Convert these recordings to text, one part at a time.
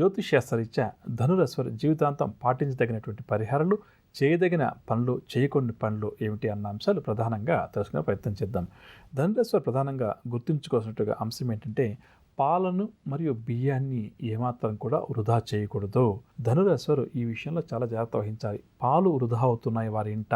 జ్యోతిష్శాస్త్రరీత్యా ధనురాశి వారి జీవితాంతం పాటించదగినటువంటి పరిహారాలు, చేయదగిన పనులు, చేయకూడని పనులు ఏమిటి అన్న అంశాలు ప్రధానంగా తెలుసుకునే ప్రయత్నం చేద్దాం. ధనురాశి వారు ప్రధానంగా గుర్తుంచుకోవాల్సినట్టుగా అంశం ఏంటంటే, పాలను మరియు బియ్యాన్ని ఏమాత్రం కూడా వృధా చేయకూడదు. ధనురాశి వారు ఈ విషయంలో చాలా జాగ్రత్త వహించాలి. పాలు వృధా అవుతున్నాయి వారి ఇంట,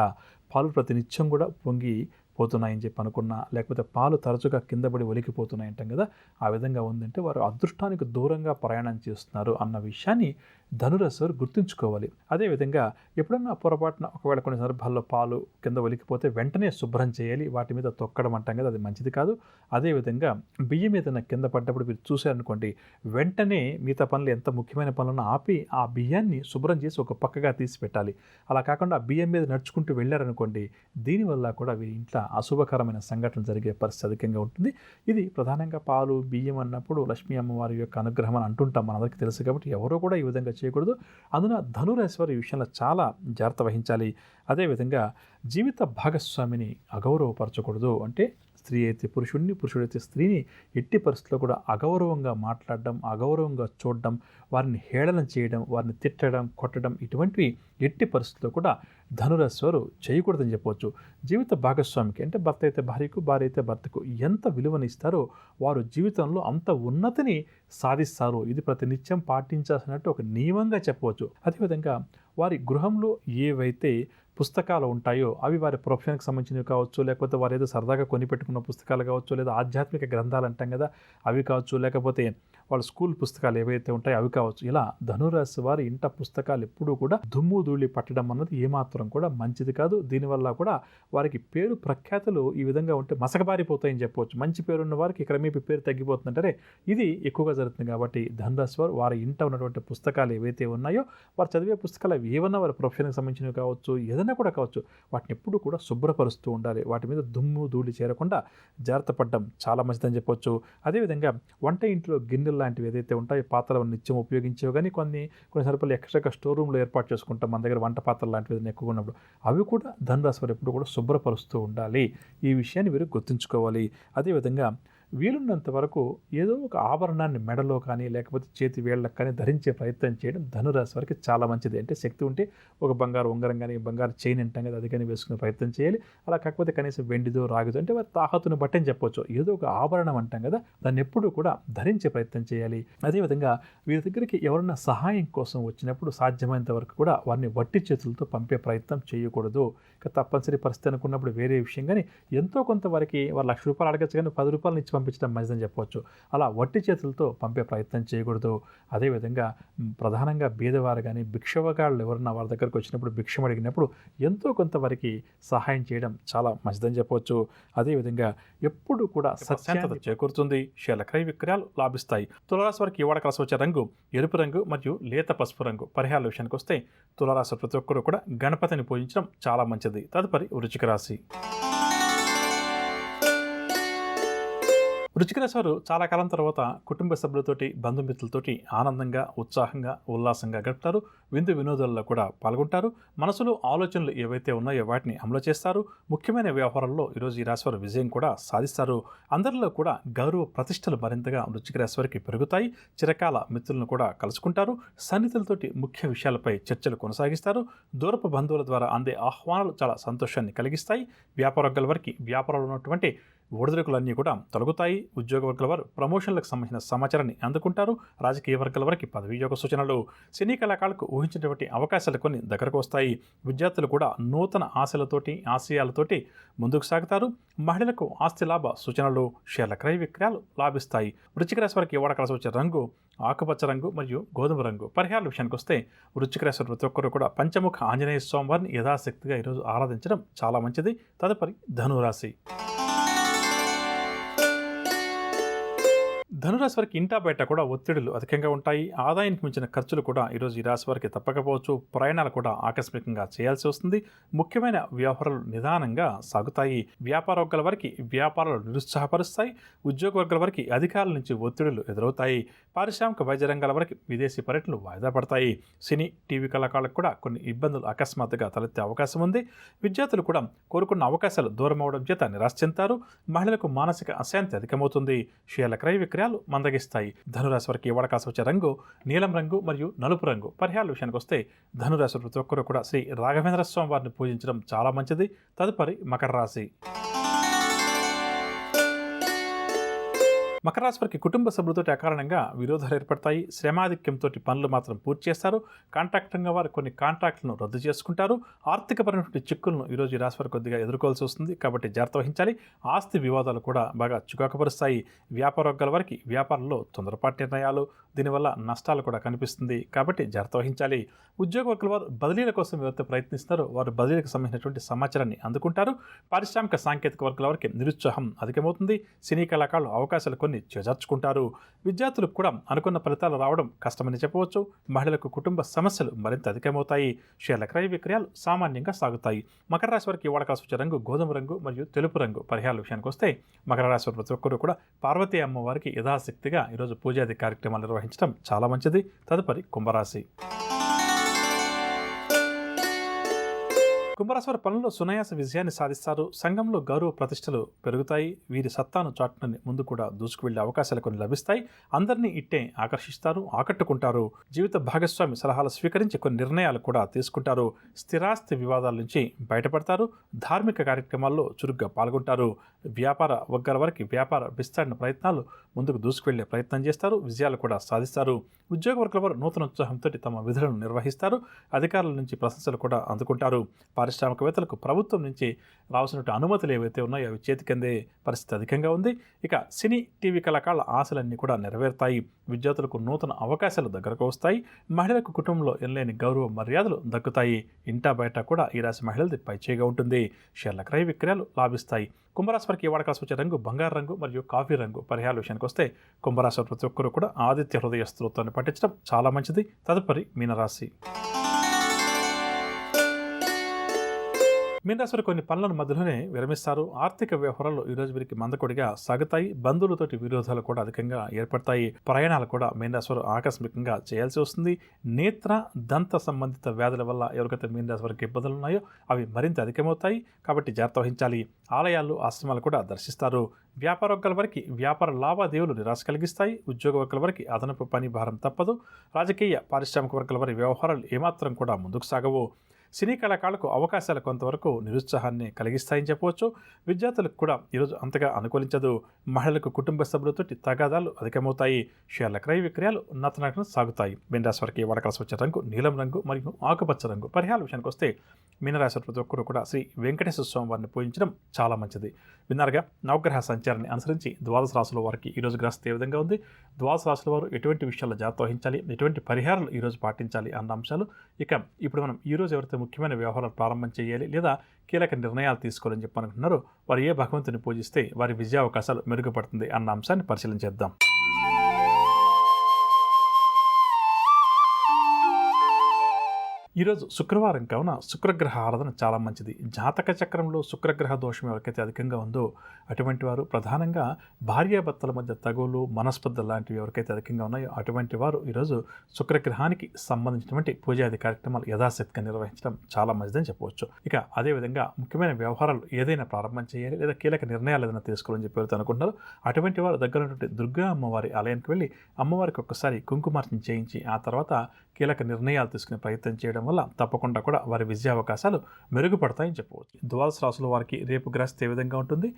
పాలు ప్రతినిత్యం కూడా పొంగి పోతున్నాయని చెప్పి అనుకున్నా, లేకపోతే పాలు తరచుగా కింద పడి ఒలికిపోతున్నాయి అంటాం కదా, ఆ విధంగా ఉందంటే వారు అదృష్టానికి దూరంగా ప్రయాణం చేస్తున్నారు అన్న విషయాన్ని ధనురాశి వారు గుర్తుంచుకోవాలి. అదేవిధంగా ఎప్పుడన్నా పొరపాటున ఒకవేళ కొన్ని సందర్భాల్లో పాలు కింద ఒలికిపోతే వెంటనే శుభ్రం చేయాలి. వాటి మీద తొక్కడం అంటాం కదా, అది మంచిది కాదు. అదేవిధంగా బియ్యం ఏదైనా కింద పడ్డప్పుడు మీరు చూశారనుకోండి, వెంటనే మిగతా పనులు ఎంత ముఖ్యమైన పనులను ఆపి ఆ బియ్యాన్ని శుభ్రం చేసి ఒక పక్కగా తీసి పెట్టాలి. అలా కాకుండా ఆ బియ్యం మీద నడుచుకుంటూ వెళ్ళారనుకోండి, దీనివల్ల కూడా వీరి ఇంట్లో అశుభకరమైన సంఘటనలు జరిగే పరిస్థితి అధికంగా ఉంటుంది. ఇది ప్రధానంగా పాలు, బియ్యం అన్నప్పుడు లక్ష్మీ అమ్మవారి యొక్క అనుగ్రహం అని అంటుంటాం, మనందరికీ తెలుసు. కాబట్టి ఎవరో కూడా ఈ విధంగా చేయకూడదు. అందున ధనురాశి వారు ఈ విషయంలో చాలా జాగ్రత్త వహించాలి. అదేవిధంగా జీవిత భాగస్వామిని అగౌరవపరచకూడదు. అంటే స్త్రీ అయితే పురుషుడిని, పురుషుడైతే స్త్రీని ఎట్టి పరిస్థితుల్లో కూడా అగౌరవంగా మాట్లాడడం, అగౌరవంగా చూడడం, వారిని హేళన చేయడం, వారిని తిట్టడం, కొట్టడం, ఇటువంటివి ఎట్టి పరిస్థితుల్లో కూడా ధనురాశి వారు చేయకూడదని చెప్పవచ్చు. జీవిత భాగస్వామికి అంటే భర్త అయితే భార్యకు, భార్య అయితే భర్తకు ఎంత విలువనిస్తారో వారు జీవితంలో అంత ఉన్నతిని సాధిస్తారు. ఇది ప్రతినిత్యం పాటించాల్సినట్టు ఒక నియమంగా చెప్పవచ్చు. అదేవిధంగా వారి గృహంలో ఏవైతే పుస్తకాలు ఉంటాయో అవి వారి ప్రొఫెషన్కి సంబంధించినవి కావచ్చు, లేకపోతే వారు ఏదో సరదాగా కొనిపెట్టుకున్న పుస్తకాలు కావచ్చు, లేదా ఆధ్యాత్మిక గ్రంథాలు అంటాం కదా అవి కావచ్చు, లేకపోతే వాళ్ళ స్కూల్ పుస్తకాలు ఏవైతే ఉంటాయో అవి కావచ్చు. ఇలా ధనురాశి వారి ఇంట పుస్తకాలు ఎప్పుడూ కూడా దుమ్ము ధూళి పట్టడం అన్నది ఏమాత్రం కూడా మంచిది కాదు. దీనివల్ల కూడా వారికి పేరు ప్రఖ్యాతులు ఈ విధంగా ఉంటే మసకబారిపోతాయని చెప్పవచ్చు. మంచి పేరున్న వారికి క్రమేపీ పేరు తగ్గిపోతుందంటారే, ఇది ఎక్కువగా జరుగుతుంది. కాబట్టి ధనురాశి వారు వారి ఇంట ఉన్నటువంటి పుస్తకాలు ఏవైతే ఉన్నాయో, వారు చదివే పుస్తకాలు అవి ఏమన్నా వారి ప్రొఫెషన్కి సంబంధించినవి కావచ్చు, ఏదైనా కూడా కావచ్చు, వాటిని ఎప్పుడు కూడా శుభ్రపరుస్తూ ఉండాలి. వాటి మీద దుమ్ము ధూళి చేరకుండా జాగ్రత్త పడడం చాలా మంచిదని చెప్పవచ్చు. అదేవిధంగా వంట ఇంట్లో గిన్నెలు లాంటివి ఏదైతే ఉంటాయో, పాత్రలు నిత్యం ఉపయోగించేవి, కానీ కొన్ని సందర్భాలు ఎక్స్ట్రాగా స్టోర్ రూమ్లో ఏర్పాటు చేసుకుంటాం మన దగ్గర వంట పాత్రలు లాంటివి ఏదైనా ఎక్కువగా ఉన్నప్పుడు, అవి కూడా ధనురాశి వారు ఎప్పుడు కూడా శుభ్రపరుస్తూ ఉండాలి. ఈ విషయాన్ని వీరు గుర్తుంచుకోవాలి. అదేవిధంగా వీలున్నంత వరకు ఏదో ఒక ఆభరణాన్ని మెడలో కానీ లేకపోతే చేతి వేళ్ళకు కానీ ధరించే ప్రయత్నం చేయడం ధనురాశి వారికి చాలా మంచిది. అంటే శక్తి ఉంటే ఒక బంగారు ఉంగరం కానీ, బంగారు చైన్ అంటాం కదా, అది కానీ వేసుకునే ప్రయత్నం చేయాలి. అలా కాకపోతే కనీసం వెండిదో రాగిదో, అంటే వారి తాహతును బట్టి అని చెప్పవచ్చు, ఏదో ఒక ఆభరణం అంటాం కదా, దాన్ని ఎప్పుడూ కూడా ధరించే ప్రయత్నం చేయాలి. అదేవిధంగా వీరి దగ్గరికి ఎవరైనా సహాయం కోసం వచ్చినప్పుడు సాధ్యమైనంత వరకు కూడా వారిని వట్టి చేతులతో పంపే ప్రయత్నం చేయకూడదు. ఇక తప్పనిసరి పరిస్థితి అనుకున్నప్పుడు వేరే విషయం, కానీ ఎంతో కొంత వారికి వారు ₹1,00,000 అడగచ్చు, కానీ ₹10 ఇచ్చి పంపించడం మంచిదని చెప్పవచ్చు. అలా వట్టి చేతులతో పంపే ప్రయత్నం చేయకూడదు. అదేవిధంగా ప్రధానంగా బీదవారు కానీ, భిక్షవగాళ్ళు ఎవరన్నా వారి దగ్గరకు వచ్చినప్పుడు భిక్షం అడిగినప్పుడు ఎంతో కొంత వారికి సహాయం చేయడం చాలా మంచిదని చెప్పవచ్చు. అదేవిధంగా ఎప్పుడు కూడా సత్యాంతత చేకూరుతుంది. షేర్ల క్రయ విక్రయాలు లాభిస్తాయి. తులారాశి వారికి ఇవాళ కలిసి వచ్చే రంగు ఎరుపు రంగు మరియు లేత పసుపు రంగు. పరిహారాల విషయానికి వస్తే తులారాశి ప్రతి ఒక్కరు కూడా గణపతిని పూజించడం చాలా మంచిది. తదుపరి వృశ్చిక రాశి. వృశ్చిక రాశి వారు చాలా కాలం తర్వాత కుటుంబ సభ్యులతోటి, బంధుమిత్రులతోటి ఆనందంగా, ఉత్సాహంగా, ఉల్లాసంగా గడుపుతారు. విందు వినోదాల్లో కూడా పాల్గొంటారు. మనసులో ఆలోచనలు ఏవైతే ఉన్నాయో వాటిని అమలు చేస్తారు. ముఖ్యమైన వ్యవహారాల్లో ఈరోజు ఈ రాశి వారు విజయం కూడా సాధిస్తారు. అందరిలో కూడా గౌరవ ప్రతిష్టలు మరింతగా వృశ్చిక రాశి వారికి పెరుగుతాయి. చిరకాల మిత్రులను కూడా కలుసుకుంటారు. సన్నిహితులతోటి ముఖ్య విషయాలపై చర్చలు కొనసాగిస్తారు. దూరపు బంధువుల ద్వారా అందే ఆహ్వానాలు చాలా సంతోషాన్ని కలిగిస్తాయి. వ్యాపార వర్గాల వారికి వ్యాపారాలు ఉన్నటువంటి ఒడిదుడుకులన్నీ కూడా తొలగుతాయి. ఉద్యోగ వర్గాల వారు ప్రమోషన్లకు సంబంధించిన సమాచారాన్ని అందుకుంటారు. రాజకీయ వర్గాల వారికి పదవీయోగ సూచనలు, సినీ కళాకారులకు ఊహించినటువంటి అవకాశాలు కొన్ని దగ్గరకు వస్తాయి. విద్యార్థులు కూడా నూతన ఆశలతోటి, ఆశయాలతోటి ముందుకు సాగుతారు. మహిళలకు ఆస్తి లాభ సూచనలు, షేర్ల క్రయ విక్రయాలు లాభిస్తాయి. వృశ్చిక రాశి వారికి ఇవాళ కలిసి వచ్చే రంగు ఆకుపచ్చ రంగు మరియు గోధుమ రంగు. పరిహారాల విషయానికి వస్తే వృశ్చిక రాశి ప్రతి ఒక్కరు కూడా పంచముఖ ఆంజనేయ స్వామి వారిని యథాశక్తిగా ఈరోజు ఆరాధించడం చాలా మంచిది. తదుపరి ధనురాశి. ధనురాశి వారికి ఇంటా బయట కూడా ఒత్తిడులు అధికంగా ఉంటాయి. ఆదాయానికి మించిన ఖర్చులు కూడా ఈరోజు ఈ రాశి వారికి తప్పకపోవచ్చు. ప్రయాణాలు కూడా ఆకస్మికంగా చేయాల్సి వస్తుంది. ముఖ్యమైన వ్యవహారాలు నిదానంగా సాగుతాయి. వ్యాపార వర్గాల వారికి వ్యాపారాలు నిరుత్సాహపరుస్తాయి. ఉద్యోగ వర్గాల వారికి అధికారుల నుంచి ఒత్తిడులు ఎదురవుతాయి. పారిశ్రామిక వైద్య రంగాల వారికి విదేశీ పర్యటనలు వాయిదా పడతాయి. సినీ, టీవీ కళాకారులకు కూడా కొన్ని ఇబ్బందులు అకస్మాత్తుగా తలెత్తే అవకాశం ఉంది. విద్యార్థులు కూడా కోరుకున్న అవకాశాలు దూరం అవడం చేత నిరాశ చెందుతారు. మహిళలకు మానసిక అశాంతి అధికమవుతుంది. షేర్ల క్రయ విక్రయాలు పరిచయాలు మందగిస్తాయి. ధనురాశి వారికి ఇవాళ కాసి వచ్చే రంగు నీలం రంగు మరియు నలుపు రంగు. పరిహారాల విషయానికి వస్తే ధనురాశి ప్రతి ఒక్కరూ కూడా శ్రీ రాఘవేంద్ర స్వామి వారిని పూజించడం చాలా మంచిది. తదుపరి మకర రాశి. మకర రాశి వారికి కుటుంబ సభ్యులతో అకారణంగా విరోధాలు ఏర్పడతాయి. శ్రమాధిక్యంతో పనులు మాత్రం పూర్తి చేస్తారు. కాంట్రాక్ట్ రంగం వారు కొన్ని కాంట్రాక్టులను రద్దు చేసుకుంటారు. ఆర్థికపరమైనటువంటి చిక్కులను ఈరోజు ఈ రాశి వారు కొద్దిగా ఎదుర్కోవాల్సి వస్తుంది, కాబట్టి జాగ్రత్త వహించాలి. ఆస్తి వివాదాలు కూడా బాగా చికాకుపరుస్తాయి. వ్యాపార వర్గాల వారికి వ్యాపారంలో తొందరపాటు నిర్ణయాలు, దీనివల్ల నష్టాలు కూడా కనిపిస్తుంది, కాబట్టి జాగ్రత్త వహించాలి. ఉద్యోగ వర్గాల వారు బదిలీల కోసం ఎవరైతే ప్రయత్నిస్తున్నారో వారు బదిలీలకు సంబంధించినటువంటి సమాచారాన్ని అందుకుంటారు. పారిశ్రామిక సాంకేతిక వర్గాల వారికి నిరుత్సాహం అధికమవుతుంది. సినీ కళాకారులు అవకాశాలు కొన్ని చేజార్చుకుంటారు. విద్యార్థులకు కూడా అనుకున్న ఫలితాలు రావడం కష్టమని చెప్పవచ్చు. మహిళలకు కుటుంబ సమస్యలు మరింత అధికమవుతాయి. షేర్ల క్రయ విక్రయాలు సామాన్యంగా సాగుతాయి. మకర రాశి వారికి ఇవాళ కాసి వచ్చే రంగు గోధుమ రంగు మరియు తెలుపు రంగు. పరిహారాల విషయానికి వస్తే మకర రాశి వారి ప్రతి ఒక్కరూ కూడా పార్వతీ అమ్మవారికి యథాశక్తిగా ఈరోజు పూజాది కార్యక్రమాలు నిర్వహించడం చాలా మంచిది. తదుపరి కుంభరాశి. కుంభరాశి వారి పనుల్లో సునాయాస విజయాన్ని సాధిస్తారు. సంఘంలో గౌరవ ప్రతిష్టలు పెరుగుతాయి. వీరి సత్తాను చాటుని ముందు కూడా దూసుకు వెళ్లే అవకాశాలు కొన్ని లభిస్తాయి. అందరినీ ఇట్టే ఆకర్షిస్తారు, ఆకట్టుకుంటారు. జీవిత భాగస్వామి సలహాలు స్వీకరించి కొన్ని నిర్ణయాలు కూడా తీసుకుంటారు. స్థిరాస్తి వివాదాల నుంచి బయటపడతారు. ధార్మిక కార్యక్రమాల్లో చురుగ్గా పాల్గొంటారు. వ్యాపార వర్గాల వారికి వ్యాపార విస్తరణ ప్రయత్నాలు ముందుకు దూసుకువెళ్లే ప్రయత్నం చేస్తారు. విజయాలు కూడా సాధిస్తారు. ఉద్యోగ వర్గాల వారు నూతన ఉత్సాహంతో తమ విధులను నిర్వహిస్తారు. అధికారుల నుంచి ప్రశంసలు కూడా అందుకుంటారు. పారిశ్రామికవేత్తలకు ప్రభుత్వం నుంచి రావాల్సిన అనుమతులు ఏవైతే ఉన్నాయో అవి చేతికందే పరిస్థితి అధికంగా ఉంది. ఇక సినీ టీవీ కళాకారుల ఆశలన్నీ కూడా నెరవేరుతాయి. విద్యార్థులకు నూతన అవకాశాలు దగ్గరకు వస్తాయి. మహిళలకు కుటుంబంలో ఎనలేని గౌరవ మర్యాదలు దక్కుతాయి. ఇంటా బయట కూడా ఈ రాశి మహిళలది పైచేగా ఉంటుంది. షేర్ల క్రయ విక్రయాలు లాభిస్తాయి. కుంభరాశి వారికి ఇవాళ కాసి వచ్చే రంగు బంగారు రంగు మరియు కాఫీ రంగు. పరిహారాల విషయానికి వస్తే కుంభరాశి ప్రతి ఒక్కరూ కూడా ఆదిత్య హృదయ స్తోత్రాన్ని పఠించడం చాలా మంచిది. తదుపరి మీనరాశి. మీనరాశి వారు కొన్ని పనులను మధ్యలోనే విరమిస్తారు. ఆర్థిక వ్యవహారాలు ఈరోజు వీరికి మందకొడిగా సాగుతాయి. బంధువులతోటి విరోధాలు కూడా అధికంగా ఏర్పడతాయి. ప్రయాణాలు కూడా మీనరాశి వారు ఆకస్మికంగా చేయాల్సి వస్తుంది. నేత్ర దంత సంబంధిత వ్యాధుల వల్ల ఎవరికైతే మీనరాశి వారికి ఇబ్బందులు ఉన్నాయో అవి మరింత అధికమవుతాయి, కాబట్టి జాగ్రత్త వహించాలి. ఆలయాలు, ఆశ్రమాలు కూడా దర్శిస్తారు. వ్యాపార వర్గాల వారికి వ్యాపార లావాదేవీలు నిరాశ కలిగిస్తాయి. ఉద్యోగ వర్గాల వారికి అదనపు పని భారం తప్పదు. రాజకీయ, పారిశ్రామిక వర్గాల వారి వ్యవహారాలు ఏమాత్రం కూడా ముందుకు సాగవు. సినీ కళాకారులకు అవకాశాలు కొంతవరకు నిరుత్సాహాన్ని కలిగిస్తాయని చెప్పవచ్చు. విద్యార్థులకు కూడా ఈరోజు అంతగా అనుకూలించదు. మహిళలకు కుటుంబ సభ్యులతో తగాదాలు అధికమవుతాయి. షేర్ల క్రయ విక్రయాలు ఉన్నతనగా సాగుతాయి. మీనరాశి వారికి వడకలసి వచ్చే రంగు నీలం రంగు మరియు ఆకుపచ్చ రంగు. పరిహారాల విషయానికి వస్తే మీనరాశి ప్రతి ఒక్కరు కూడా శ్రీ వెంకటేశ్వర స్వామి వారిని పూజించడం చాలా మంచిది. విన్నారుగా, నవగ్రహ సంచారాన్ని అనుసరించి ద్వాదశ రాశుల వారికి ఈరోజు గ్రహస్థితి ఏ విధంగా ఉంది, ద్వాదశ రాశుల వారు ఎటువంటి విషయాల్లో జాగ్రత్త వహించాలి, ఎటువంటి పరిహారాలు ఈరోజు పాటించాలి అన్న అంశాలు. ఇక ఇప్పుడు మనం ఈరోజు ఎవరైతే ముఖ్యమైన వ్యవహారాలు ప్రారంభం చేయాలి లేదా కీలక నిర్ణయాలు తీసుకోవాలని చెప్పి అనుకుంటున్నారో వారు ఏ భగవంతుని పూజిస్తే వారి విజయావకాశాలు మెరుగుపడుతుంది అన్న అంశాన్ని పరిశీలించేద్దాం. ఈరోజు శుక్రవారం కావున శుక్రగ్రహ ఆరాధన చాలా మంచిది. జాతక చక్రంలో శుక్రగ్రహ దోషం ఎవరికైతే అధికంగా ఉందో అటువంటి వారు ప్రధానంగా భార్యాభర్తల మధ్య తగులు, మనస్పర్ధలు లాంటివి ఎవరికైతే అధికంగా ఉన్నాయో అటువంటి వారు ఈరోజు శుక్రగ్రహానికి సంబంధించినటువంటి పూజాది కార్యక్రమాలు యథాశక్తిగా నిర్వహించడం చాలా మంచిదని చెప్పవచ్చు. ఇక అదేవిధంగా ముఖ్యమైన వ్యవహారాలు ఏదైనా ప్రారంభం చేయాలి లేదా కీలక నిర్ణయాలు ఏదైనా తీసుకోవాలని చెప్పి అనుకుంటున్నారు అటువంటి వారు దగ్గర ఉన్నటువంటి దుర్గా అమ్మవారి ఆలయానికి వెళ్ళి అమ్మవారికి ఒక్కసారి కుంకుమార్చన చేయించి ఆ తర్వాత కీలక నిర్ణయాలు తీసుకునే ప్రయత్నం చేయడం వల్ల తప్పకుండా కూడా వారి విజయావకాశాలు మెరుగుపడతాయని చెప్పవచ్చు. ద్వాదశ రాశుల వారికి రేపు గ్రహస్థితి ఏ విధంగా ఉంటుంది,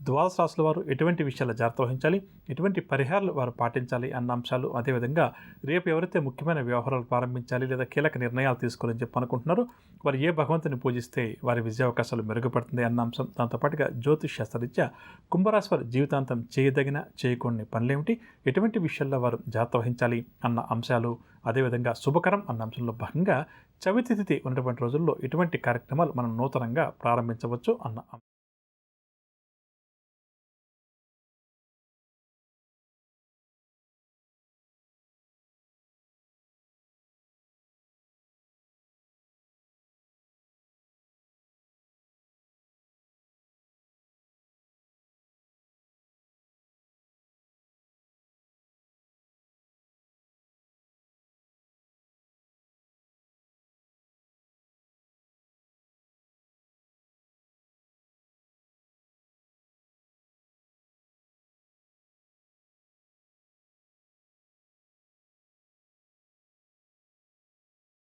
ద్వాదశ రాశుల వారు ఎటువంటి విషయాలు జాగ్రత్త వహించాలి, ఎటువంటి పరిహారాలు వారు పాటించాలి అన్న అంశాలు, అదేవిధంగా రీపు ఎవరైతే ముఖ్యమైన వ్యవహారాలు ప్రారంభించాలి లేదా కీలక నిర్ణయాలు తీసుకోవాలని చెప్పి అనుకుంటున్నారో వారు ఏ భగవంతుని పూజిస్తే వారి విజయావకాశాలు మెరుగుపడుతుంది అన్న అంశం. దాంతోపాటుగా జ్యోతిష్ శాస్త్రరీత్యా కుంభరాశి వారు జీవితాంతం చేయదగిన చేయకూడని పనులేమిటి, ఎటువంటి విషయాల్లో వారు జాగ్రత్త వహించాలి అన్న అంశాలు, అదేవిధంగా శుభకరం అన్న అంశంలో భాగంగా చవితి తిథి ఉన్నటువంటి రోజుల్లో ఎటువంటి కార్యక్రమాలు మనం నూతనంగా ప్రారంభించవచ్చు అన్న